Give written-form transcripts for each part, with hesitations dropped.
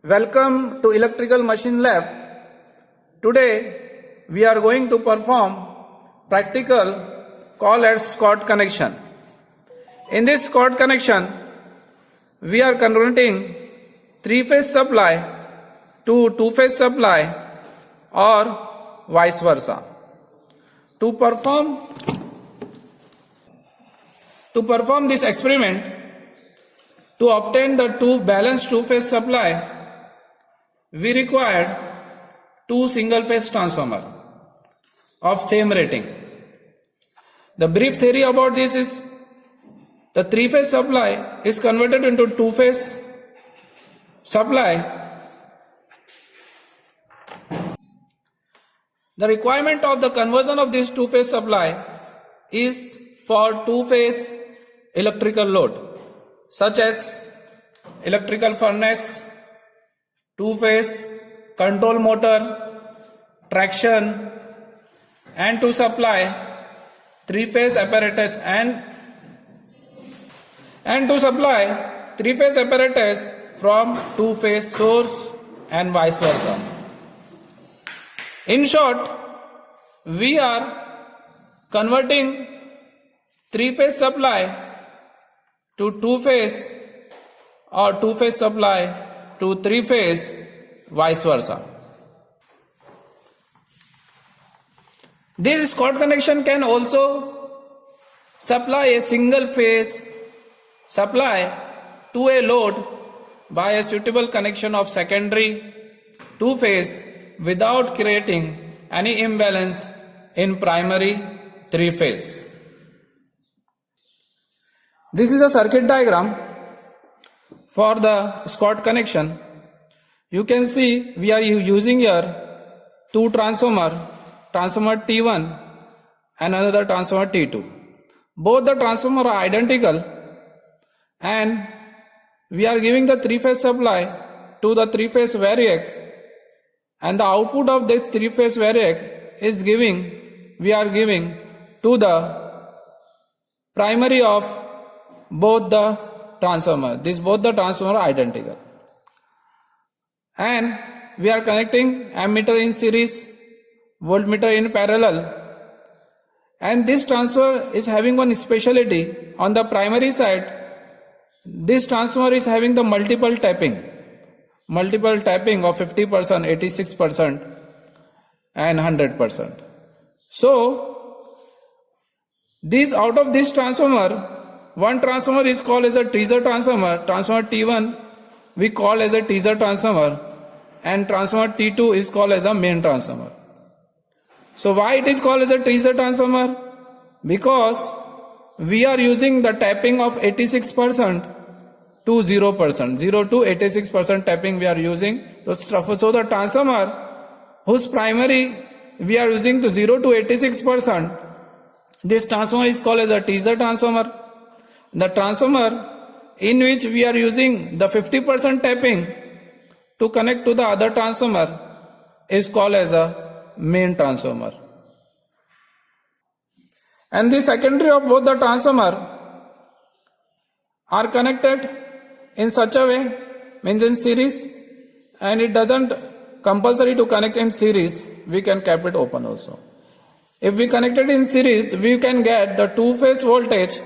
Welcome to Electrical Machine Lab. Today we are going to perform practical call as Scott connection. In this Scott connection, we are converting three-phase supply to two-phase supply or vice versa. To perform this experiment, to obtain the balanced two-phase supply, we required two single-phase transformers of same rating. The brief theory about this is the three-phase supply is converted into two-phase supply. The requirement of the conversion of this two-phase supply is for two-phase electrical load, such as electrical furnace, two-phase control motor, traction, and to supply three-phase apparatus and to supply three-phase apparatus from two-phase source and vice versa. In short, we are converting three-phase supply to two-phase or two-phase supply to three-phase, vice versa. This Scott connection can also supply a single-phase supply to a load by a suitable connection of secondary two-phase without creating any imbalance in primary three-phase. This is a circuit diagram for the Scott connection. You can see we are using here two transformer T1 and another transformer T2. Both the transformers are identical and we are giving the three-phase supply to the three-phase variac, and the output of this three-phase variac is we are giving to the primary of both the transformer. Both the transformer are identical. And we are connecting ammeter in series, voltmeter in parallel. And this transformer is having one specialty. On the primary side, this transformer is having the multiple tapping of 50%, 86% and 100%. So, out of this transformer, one transformer is called as a teaser transformer. Transformer T1 we call as a teaser transformer, and transformer T2 is called as a main transformer. So why it is called as a teaser transformer? Because we are using the tapping of 86% to 0%. 0 to 86% tapping we are using. So the transformer whose primary we are using to 0 to 86%, this transformer is called as a teaser transformer. The transformer in which we are using the 50% tapping to connect to the other transformer is called as a main transformer. And the secondary of both the transformer are connected in such a way, means in series, and it doesn't compulsory to connect in series, we can keep it open also. If we connect it in series, we can get the two-phase voltage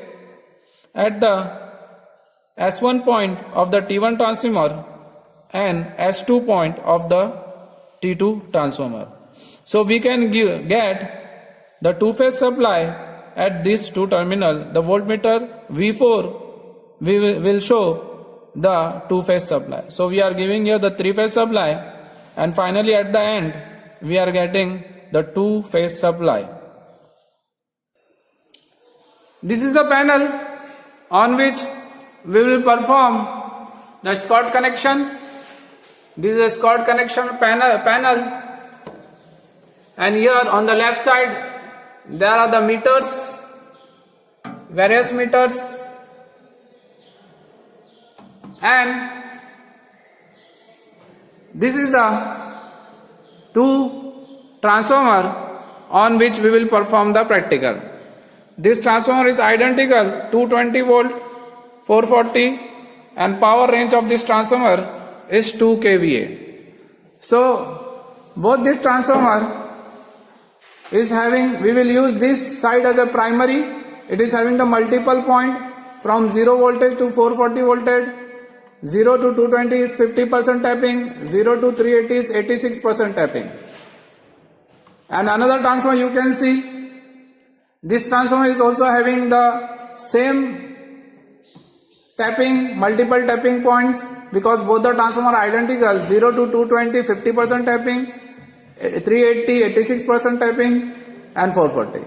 at the S1 point of the T1 transformer and S2 point of the T2 transformer. So we can get the two-phase supply at these two terminals. The voltmeter V4 will show the two-phase supply. So we are giving here the three-phase supply, and finally at the end we are getting the two-phase supply. This is the panel on which we will perform the Scott connection. This is a Scott connection panel, and here on the left side there are the meters, various meters, and this is the two transformer on which we will perform the practical. This transformer is identical, 220 volt, 440, and power range of this transformer is 2 kVA. So both this transformer is having, we will use this side as a primary. It is having the multiple point from 0 voltage to 440 voltage. 0 to 220 is 50% tapping, 0 to 380 is 86% tapping. And another transformer you can see, this transformer is also having the same tapping, multiple tapping points, because both the transformer are identical. 0 to 220 50% tapping, 380 86% tapping, and 440.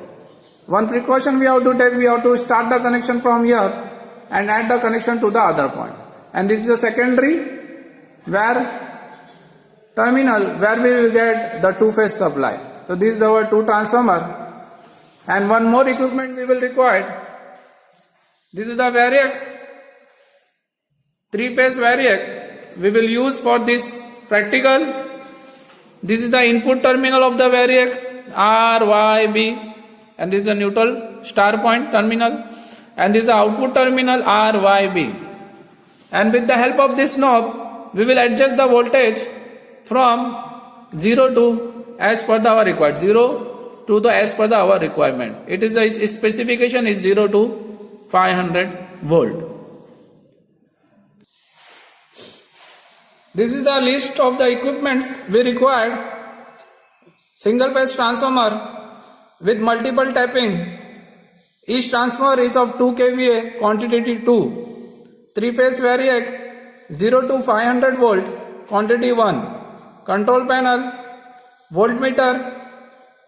One precaution we have to take, we have to start the connection from here and add the connection to the other point. And this is a secondary terminal where we will get the two-phase supply. So this is our two transformer, and one more equipment we will require. This is the variac, three-phase variac we will use for this practical. This is the input terminal of the variac, R, Y, B, and this is a neutral star point terminal, and this is the output terminal, R, Y, B. And with the help of this knob, we will adjust the voltage from 0 to as per our required, 0 to the as per our requirement. It is the specification is 0 to 500 volt. This is the list of the equipments we required. Single phase transformer with multiple tapping. Each transformer is of 2 kVA, quantity 2. 3-phase variac 0 to 500 volt, quantity 1. Control panel, voltmeter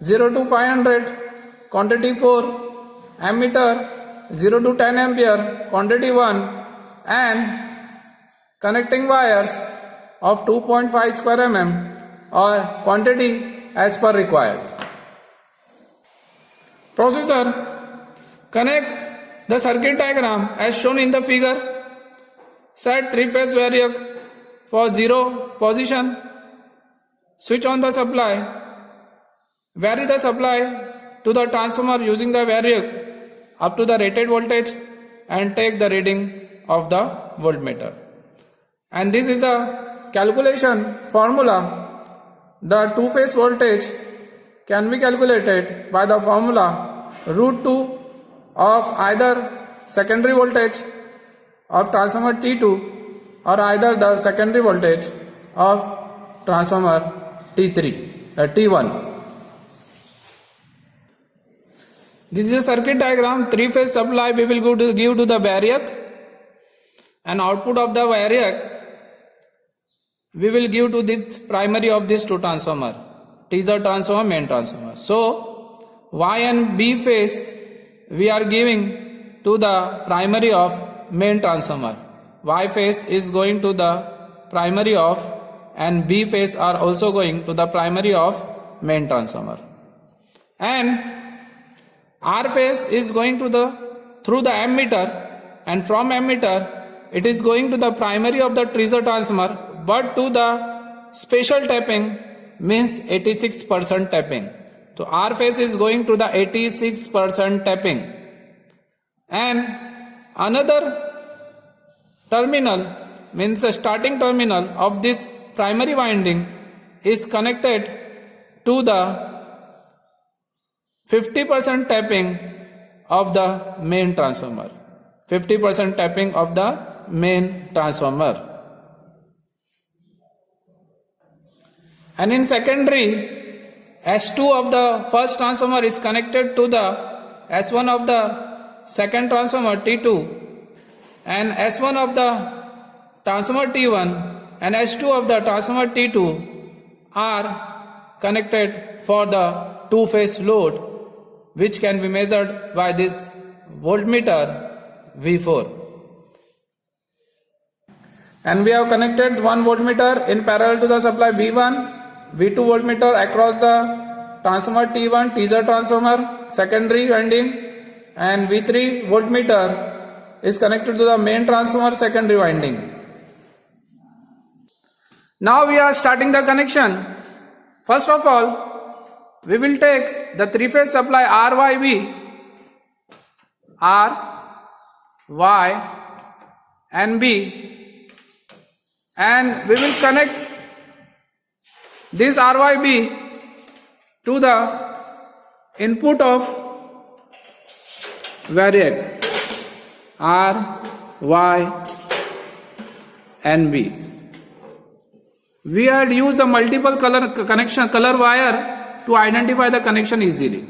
0 to 500, quantity 4. Ammeter 0 to 10 ampere, quantity 1. And connecting wires of 2.5 square mm or quantity as per required. Processor, connect the circuit diagram as shown in the figure. Set 3-phase variac for 0 position. Switch on the supply. Vary the supply to the transformer using the variac up to the rated voltage and take the reading of the voltmeter. And this is the calculation formula. The two-phase voltage can be calculated by the formula √2 of either secondary voltage of transformer T2 or either the secondary voltage of transformer T1. This is a circuit diagram. 3-phase supply we will give to the variac, and output of the variac we will give to this primary of this two transformer, teaser transformer, main transformer. So Y and B phase we are giving to the primary of main transformer. Y phase is going to the primary of, and B phase are also going to the primary of main transformer. And R phase is going to through the ammeter, and from ammeter it is going to the primary of the teaser transformer, but to the special tapping, means 86% tapping. So R phase is going to the 86% tapping. And another terminal, means the starting terminal of this primary winding, is connected to the 50% tapping of the main transformer. 50% tapping of the main transformer. And in secondary, S2 of the first transformer is connected to the S1 of the second transformer T2, and S1 of the transformer T1 and S2 of the transformer T2 are connected for the two-phase load, which can be measured by this voltmeter V4. And we have connected one voltmeter in parallel to the supply V1, V2 voltmeter across the transformer T1, teaser transformer, secondary winding, and V3 voltmeter is connected to the main transformer, secondary winding. Now we are starting the connection. First of all, we will take the three-phase supply RYB, R, Y and B, and we will connect this RYB to the input of variac R, Y and B. We had used the multiple color wire to identify the connection easily.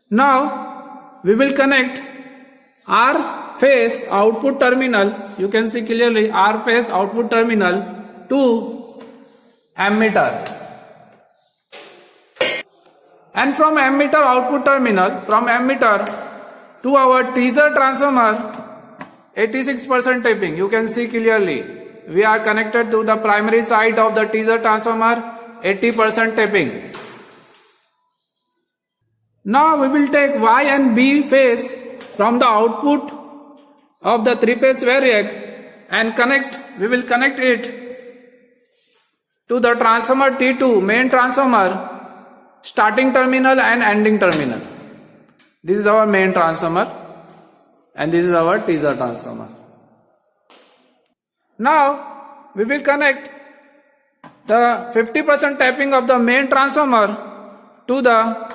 Now we will connect R phase output terminal, you can see clearly R phase output terminal to ammeter. And from ammeter output terminal, from ammeter to our teaser transformer, 86% tapping, you can see clearly. We are connected to the primary side of the teaser transformer, 80% tapping. Now we will take Y and B phase from the output of the three-phase variac and we will connect it to the transformer T2, main transformer, starting terminal and ending terminal. This is our main transformer and this is our teaser transformer. Now we will connect the 50% tapping of the main transformer to the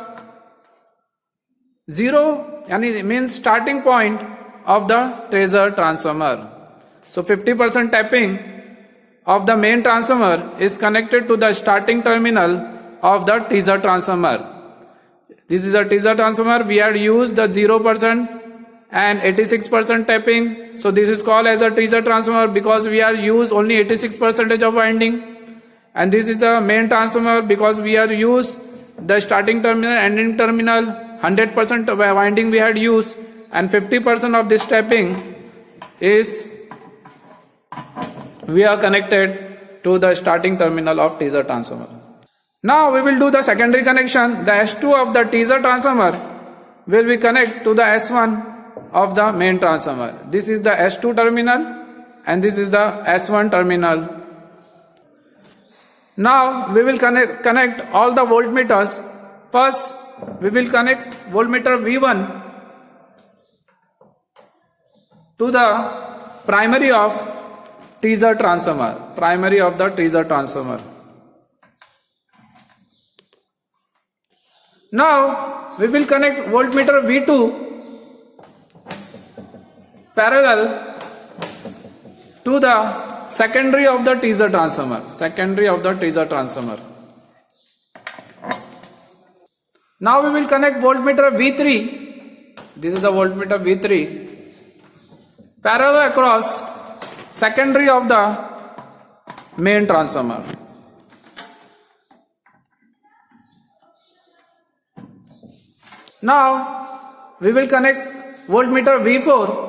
zero, means starting point of the teaser transformer. So 50% tapping of the main transformer is connected to the starting terminal of the teaser transformer. This is a teaser transformer. We had used the 0% and 86% tapping. So this is called as a teaser transformer because we are used only 86% of winding. And this is the main transformer because we are used the starting terminal, ending terminal, 100% winding we had used, and 50% of this tapping is we are connected to the starting terminal of teaser transformer. Now we will do the secondary connection. The S2 of the teaser transformer will be connected to the S1 of the main transformer. This is the S2 terminal and this is the S1 terminal. Now we will connect all the voltmeters. First we will connect voltmeter V1 to the primary of teaser transformer, primary of the teaser transformer. Now we will connect voltmeter V2 parallel to the secondary of the teaser transformer, secondary of the teaser transformer. Now we will connect voltmeter V3, this is the voltmeter V3, parallel across secondary of the main transformer. Now we will connect voltmeter V4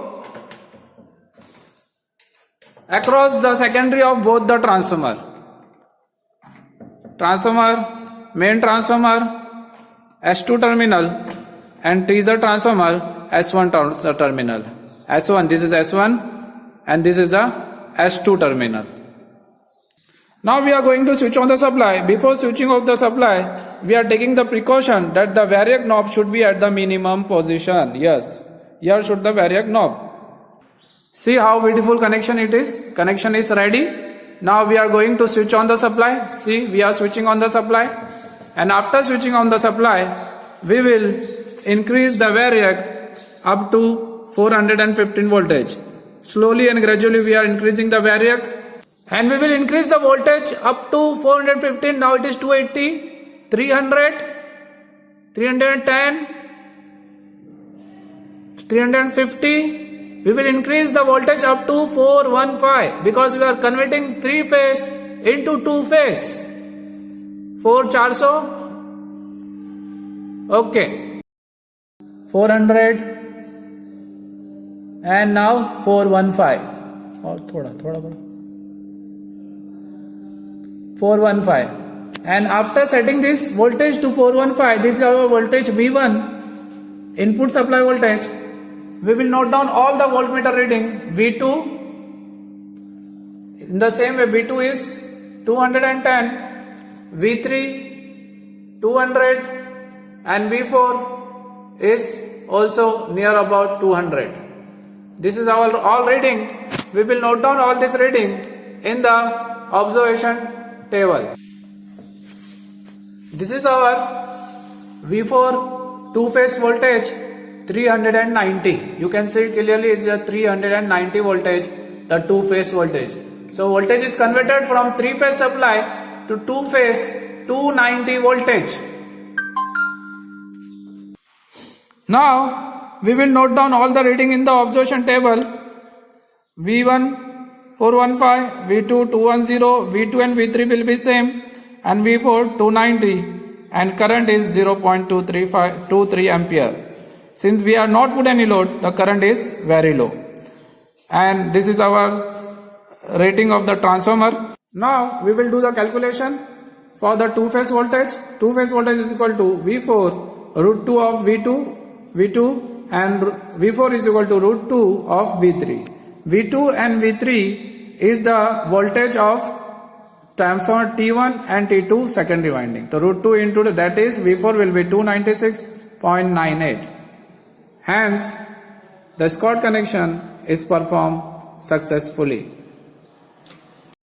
across the secondary of both the transformer, main transformer, S2 terminal and teaser transformer, S1 terminal. S1, this is S1 and this is the S2 terminal. Now we are going to switch on the supply. Before switching off the supply, we are taking the precaution that the variac knob should be at the minimum position. Yes, here should the variac knob. See how beautiful connection it is. Connection is ready. Now we are going to switch on the supply. See, we are switching on the supply. And after switching on the supply, we will increase the variac up to 415 voltage. Slowly and gradually we are increasing the variac. And we will increase the voltage up to 415. Now it is 280, 300, 310, 350. We will increase the voltage up to 415 because we are converting 3 phase into 2 phase. 400. Okay. 400 and now 415. Or thoda. 415. And after setting this voltage to 415, this is our voltage V1, input supply voltage. We will note down all the voltmeter reading. V2, in the same way V2 is 210, V3 200 and V4 is also near about 200. This is our all reading. We will note down all this reading in the observation table. This is our V4 two-phase voltage 390. You can see it clearly, it's a 390 voltage, the two-phase voltage. So voltage is converted from three-phase supply to two-phase 290 voltage. Now we will note down all the reading in the observation table. V1 415, V2 210, V2 and V3 will be same, and V4 290, and current is 0.23 ampere. Since we are not put any load, the current is very low. And this is our rating of the transformer. Now we will do the calculation for the two-phase voltage. Two-phase voltage is equal to V4 root 2 of V2, and V4 is equal to root 2 of V3. V2 and V3 is the voltage of transformer T1 and T2 secondary winding. So root 2 into that is V4 will be 296.98. Hence, the Scott connection is performed successfully.